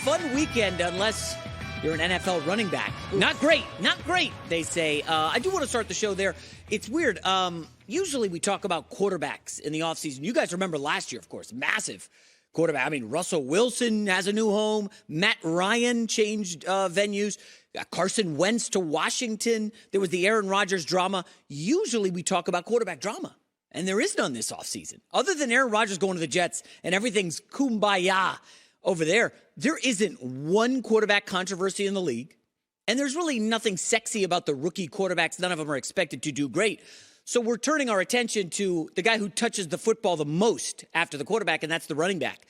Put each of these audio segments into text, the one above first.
fun weekend unless you're an NFL running back. Not great, they say. I do want to start the show there. It's weird. Usually we talk about quarterbacks in the offseason. You guys remember last year, of course, massive quarterback. I mean, Russell Wilson has a new home. Matt Ryan changed venues. Carson Wentz to Washington. There was the Aaron Rodgers drama. Usually we talk about quarterback drama, and there is none this offseason. Other than Aaron Rodgers going to the Jets and everything's kumbaya over there, there isn't one quarterback controversy in the league, and there's really nothing sexy about the rookie quarterbacks. None of them are expected to do great. So we're turning our attention to the guy who touches the football the most after the quarterback, and that's the running back.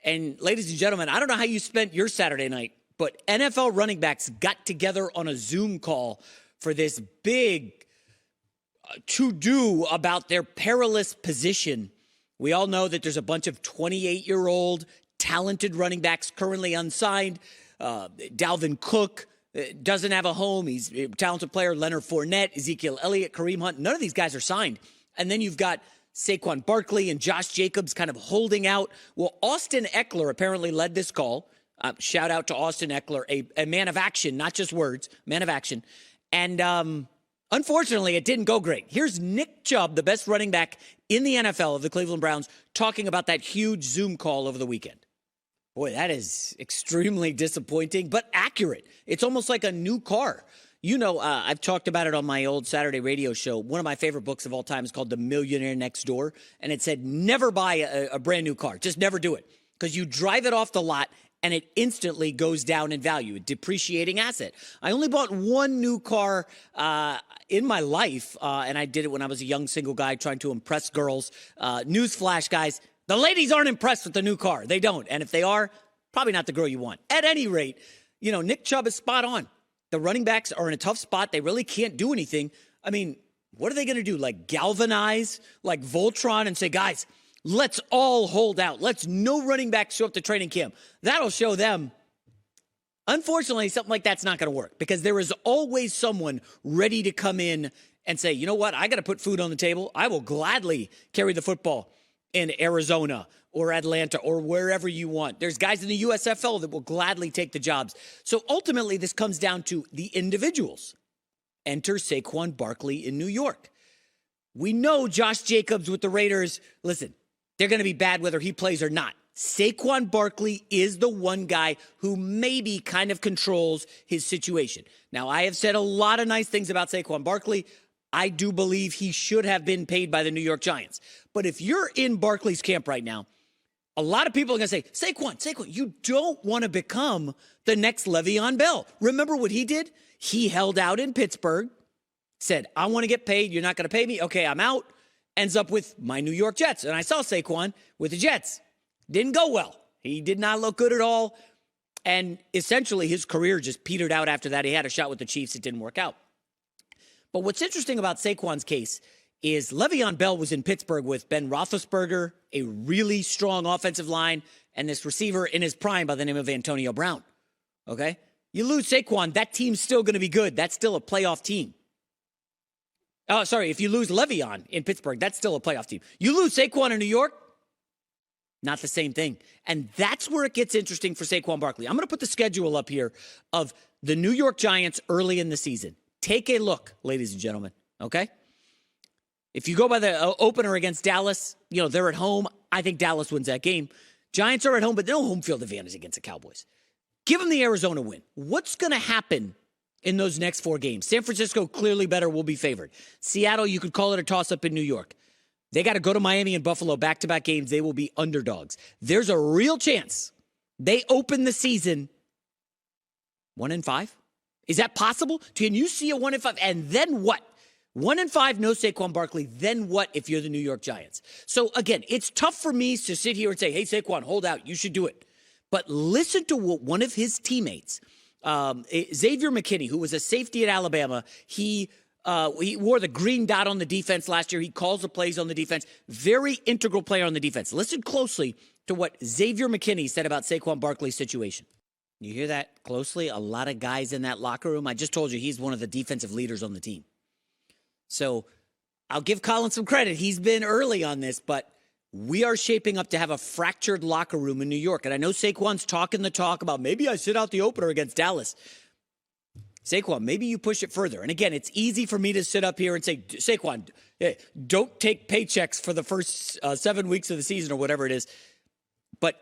And ladies and gentlemen, I don't know how you spent your Saturday night, but NFL running backs got together on a Zoom call for this big to-do about their perilous position. We all know that there's a bunch of 28-year-old talented running backs currently unsigned. Dalvin Cook doesn't have a home. He's a talented player. Leonard Fournette, Ezekiel Elliott, Kareem Hunt. None of these guys are signed. And then you've got Saquon Barkley and Josh Jacobs kind of holding out. Well, Austin Eckler apparently led this call. Shout out to Austin Eckler, a man of action, not just words, man of action. And unfortunately, it didn't go great. Here's Nick Chubb, the best running back in the NFL of the Cleveland Browns, talking about that huge Zoom call over the weekend. Boy, that is extremely disappointing, but accurate. It's almost like a new car. You know, I've talked about it on my old Saturday radio show. One of my favorite books of all time is called The Millionaire Next Door. And it said, never buy a brand new car. Just never do it. Because you drive it off the lot and it instantly goes down in value, a depreciating asset. I only bought one new car in my life, and I did it when I was a young single guy trying to impress girls. Newsflash, guys. The ladies aren't impressed with the new car. They don't. And if they are, probably not the girl you want. At any rate, you know, Nick Chubb is spot on. The running backs are in a tough spot. They really can't do anything. I mean, what are they going to do? Like galvanize like Voltron and say, guys, let's all hold out. Let's no running backs show up to training camp. That'll show them. Unfortunately, something like that's not going to work because there is always someone ready to come in and say, you know what? I got to put food on the table. I will gladly carry the football in Arizona or Atlanta or wherever you want. There's guys in the USFL that will gladly take the jobs. So ultimately, this comes down to the individuals. Enter Saquon Barkley in New York. We know Josh Jacobs with the Raiders. Listen, they're going to be bad whether he plays or not. Saquon Barkley is the one guy who maybe kind of controls his situation. Now, I have said a lot of nice things about Saquon Barkley. I do believe he should have been paid by the New York Giants. But if you're in Barkley's camp right now, a lot of people are going to say, Saquon, you don't want to become the next Le'Veon Bell. Remember what he did? He held out in Pittsburgh, said, I want to get paid. You're not going to pay me. Okay, I'm out. Ends up with my New York Jets. And I saw Saquon with the Jets. Didn't go well. He did not look good at all. And essentially his career just petered out after that. He had a shot with the Chiefs. It didn't work out. But what's interesting about Saquon's case is Le'Veon Bell was in Pittsburgh with Ben Roethlisberger, a really strong offensive line, and this receiver in his prime by the name of Antonio Brown. Okay? You lose Saquon, that team's still going to be good. That's still a playoff team. Oh, sorry, if you lose Le'Veon in Pittsburgh, that's still a playoff team. You lose Saquon in New York, not the same thing. And that's where it gets interesting for Saquon Barkley. I'm going to put the schedule up here of the New York Giants early in the season. Take a look, ladies and gentlemen, okay? If you go by the opener against Dallas, you know, they're at home. I think Dallas wins that game. Giants are at home, but no home field advantage against the Cowboys. Give them the Arizona win. What's going to happen in those next 4 games? San Francisco, clearly better, will be favored. Seattle, you could call it a toss-up in New York. They got to go to Miami and Buffalo, back-to-back games. They will be underdogs. There's a real chance they open the season 1-5. Is that possible? Can you see a 1-5? And then what? 1-5, no Saquon Barkley. Then what if you're the New York Giants? So again, it's tough for me to sit here and say, hey, Saquon, hold out. You should do it. But listen to what one of his teammates, Xavier McKinney, who was a safety at Alabama, he wore the green dot on the defense last year. He calls the plays on the defense. Very integral player on the defense. Listen closely to what Xavier McKinney said about Saquon Barkley's situation. You hear that closely? A lot of guys in that locker room. I just told you he's one of the defensive leaders on the team. So I'll give Colin some credit. He's been early on this, but we are shaping up to have a fractured locker room in New York. And I know Saquon's talking the talk about maybe I sit out the opener against Dallas. Saquon, maybe you push it further. And again, it's easy for me to sit up here and say, Saquon, don't take paychecks for the first 7 weeks of the season or whatever it is. But,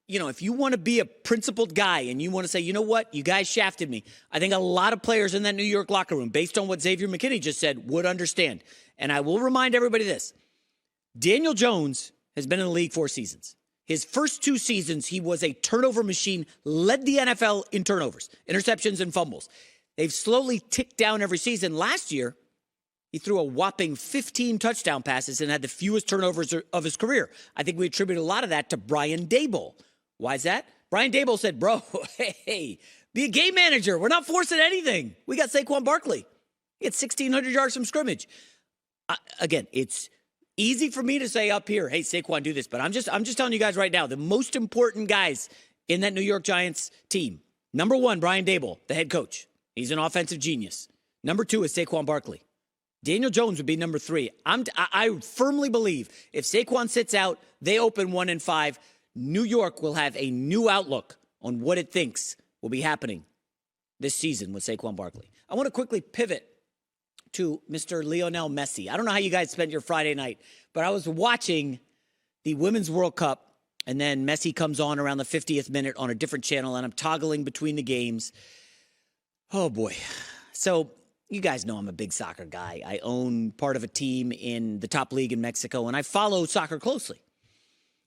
if you want to be a principled guy and you want to say, you know what, you guys shafted me, I think a lot of players in that New York locker room, based on what Xavier McKinney just said, would understand. And I will remind everybody this. Daniel Jones has been in the league 4 seasons. His first 2 seasons, he was a turnover machine, led the NFL in turnovers, interceptions, and fumbles. They've slowly ticked down every season. Last year, he threw a whopping 15 touchdown passes and had the fewest turnovers of his career. I think we attribute a lot of that to Brian Daboll. Why is that? Brian Daboll said, bro, hey, be a game manager. We're not forcing anything. We got Saquon Barkley. He had 1,600 yards from scrimmage. Again, it's easy for me to say up here, hey, Saquon, do this. But I'm just telling you guys right now, the most important guys in that New York Giants team. Number 1, Brian Daboll, the head coach. He's an offensive genius. Number 2 is Saquon Barkley. Daniel Jones would be number 3. I firmly believe if Saquon sits out, they open 1-5. New York will have a new outlook on what it thinks will be happening this season with Saquon Barkley. I want to quickly pivot to Mr. Lionel Messi. I don't know how you guys spent your Friday night, but I was watching the Women's World Cup, and then Messi comes on around the 50th minute on a different channel, and I'm toggling between the games. Oh, boy. So you guys know I'm a big soccer guy. I own part of a team in the top league in Mexico, and I follow soccer closely.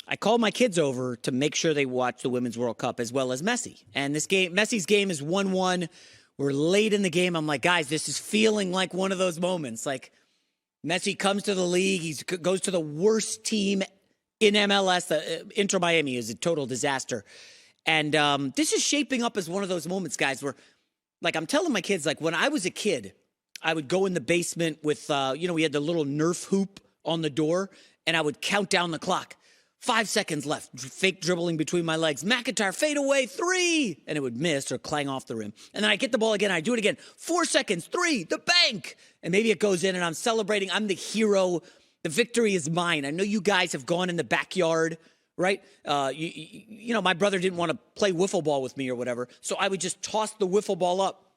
I called my kids over to make sure they watch the Women's World Cup as well as Messi. And Messi's game is 1-1. We're late in the game. I'm like, guys, this is feeling like one of those moments. Like, Messi comes to the league. He goes to the worst team in MLS. Inter Miami is a total disaster. And this is shaping up as one of those moments, guys, where, like, I'm telling my kids, like, when I was a kid, I would go in the basement with, we had the little Nerf hoop on the door, and I would count down the clock. 5 seconds left, fake dribbling between my legs. McIntyre, fade away, 3. And it would miss or clang off the rim. And then I get the ball again. I do it again. 4 seconds, 3, the bank. And maybe it goes in and I'm celebrating. I'm the hero. The victory is mine. I know you guys have gone in the backyard, right? My brother didn't want to play wiffle ball with me or whatever. So I would just toss the wiffle ball up,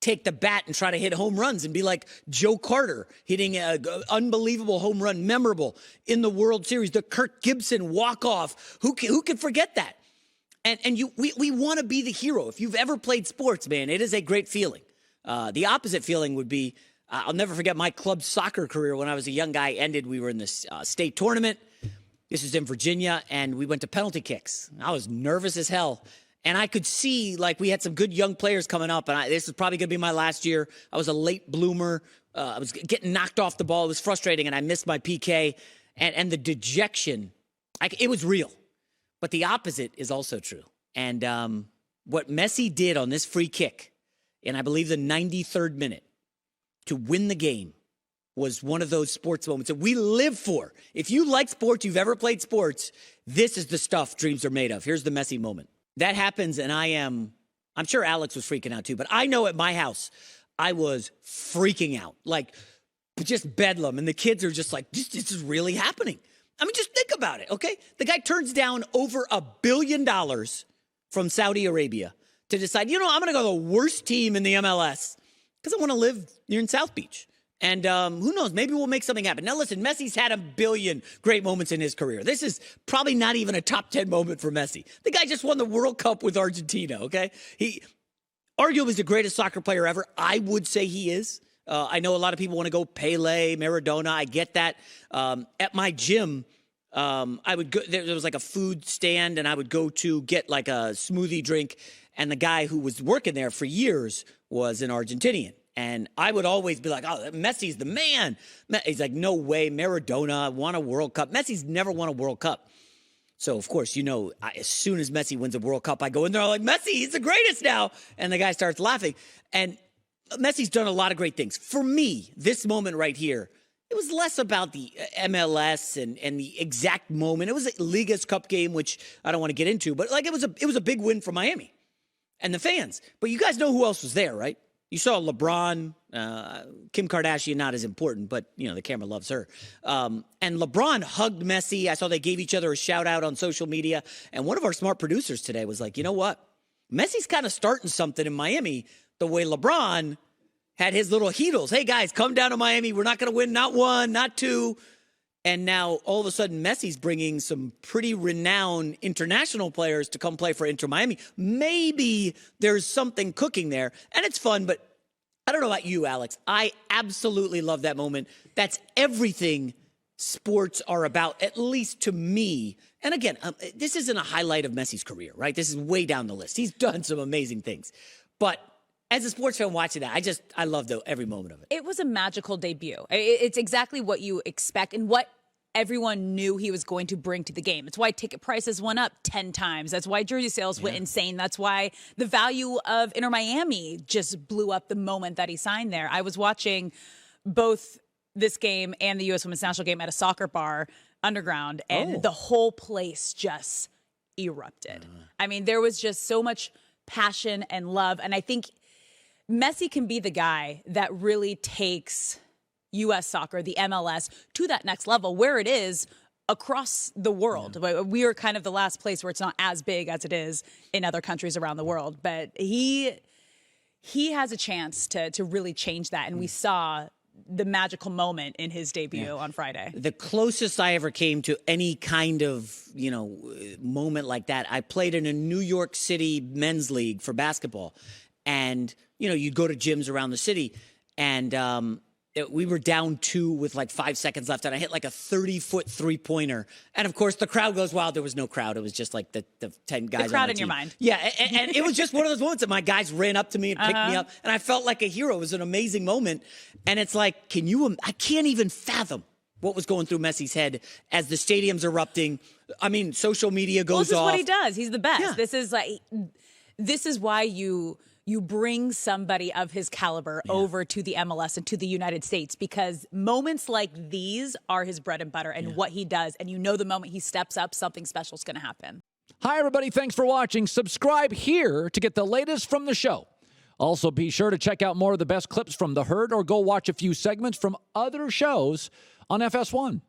take the bat and try to hit home runs and be like Joe Carter hitting an unbelievable home run, memorable in the World Series, the Kirk Gibson walk-off. Who can forget that? And we want to be the hero. If you've ever played sports, man, it is a great feeling. The opposite feeling would be, I'll never forget my club soccer career when I was a young guy ended. We were in this state tournament. This was in Virginia, and we went to penalty kicks. I was nervous as hell. And I could see, like, we had some good young players coming up, and this is probably going to be my last year. I was a late bloomer. I was getting knocked off the ball. It was frustrating, and I missed my PK. And the dejection, it was real. But the opposite is also true. And what Messi did on this free kick, in I believe the 93rd minute, to win the game, was one of those sports moments that we live for. If you like sports, you've ever played sports, this is the stuff dreams are made of. Here's the Messi moment. That happens, and I'm sure Alex was freaking out too, but I know at my house, I was freaking out, like just bedlam. And the kids are just like, this is really happening. I mean, just think about it, okay? The guy turns down over $1 billion from Saudi Arabia to decide, I'm going to go to the worst team in the MLS because I want to live near in South Beach. And who knows, maybe we'll make something happen. Now, listen, Messi's had 1 billion great moments in his career. This is probably not even a top 10 moment for Messi. The guy just won the World Cup with Argentina, okay? He arguably is the greatest soccer player ever. I would say he is. I know a lot of people want to go Pele, Maradona. I get that. At my gym, I would go, there was like a food stand, and I would go to get like a smoothie drink. And the guy who was working there for years was an Argentinian. And I would always be like, oh, Messi's the man. He's like, no way, Maradona won a World Cup. Messi's never won a World Cup. So, of course, as soon as Messi wins a World Cup, I go in there, I'm like, Messi, he's the greatest now. And the guy starts laughing. And Messi's done a lot of great things. For me, this moment right here, it was less about the MLS and the exact moment. It was a Liga's Cup game, which I don't want to get into. But, like, it was a big win for Miami and the fans. But you guys know who else was there, right? You saw LeBron, Kim Kardashian, not as important, but, the camera loves her. And LeBron hugged Messi. I saw they gave each other a shout out on social media. And one of our smart producers today was like, you know what? Messi's kind of starting something in Miami the way LeBron had his little heatles. Hey, guys, come down to Miami. We're not going to win not one, not two. And now all of a sudden Messi's bringing some pretty renowned international players to come play for Inter Miami. Maybe there's something cooking there. And it's fun, but I don't know about you, Alex. I absolutely love that moment. That's everything sports are about, at least to me. And again, this isn't a highlight of Messi's career, right? This is way down the list. He's done some amazing things. But as a sports fan watching that, I loved every moment of it. It was a magical debut. It's exactly what you expect and what everyone knew he was going to bring to the game. It's why ticket prices went up 10 times. That's why jersey sales went insane. That's why the value of Inter Miami just blew up the moment that he signed there. I was watching both this game and the U.S. Women's National game at a soccer bar underground, and the whole place just erupted. I mean, there was just so much passion and love, and I think Messi can be the guy that really takes U.S. soccer, the MLS, to that next level where it is across the world. We are kind of the last place where it's not as big as it is in other countries around the world. But he has a chance to really change that. And we saw the magical moment in his debut on Friday. The closest I ever came to any kind of, moment like that, I played in a New York City men's league for basketball. And, you'd go to gyms around the city, and we were down 2 with like 5 seconds left, and I hit like a 30-foot three-pointer. And, of course, the crowd goes wild. There was no crowd. It was just like the 10 guys the crowd on the in team. your mind. Yeah, and it was just one of those moments that my guys ran up to me and picked me up, and I felt like a hero. It was an amazing moment. And it's like, I can't even fathom what was going through Messi's head as the stadium's erupting. I mean, social media goes off. This is what he does. He's the best. Yeah. This is why you bring somebody of his caliber over to the MLS and to the United States, because moments like these are his bread and butter and what he does. And the moment he steps up, something special is going to happen. Hi, everybody. Thanks for watching. Subscribe here to get the latest from the show. Also, be sure to check out more of the best clips from The Herd, or go watch a few segments from other shows on FS1.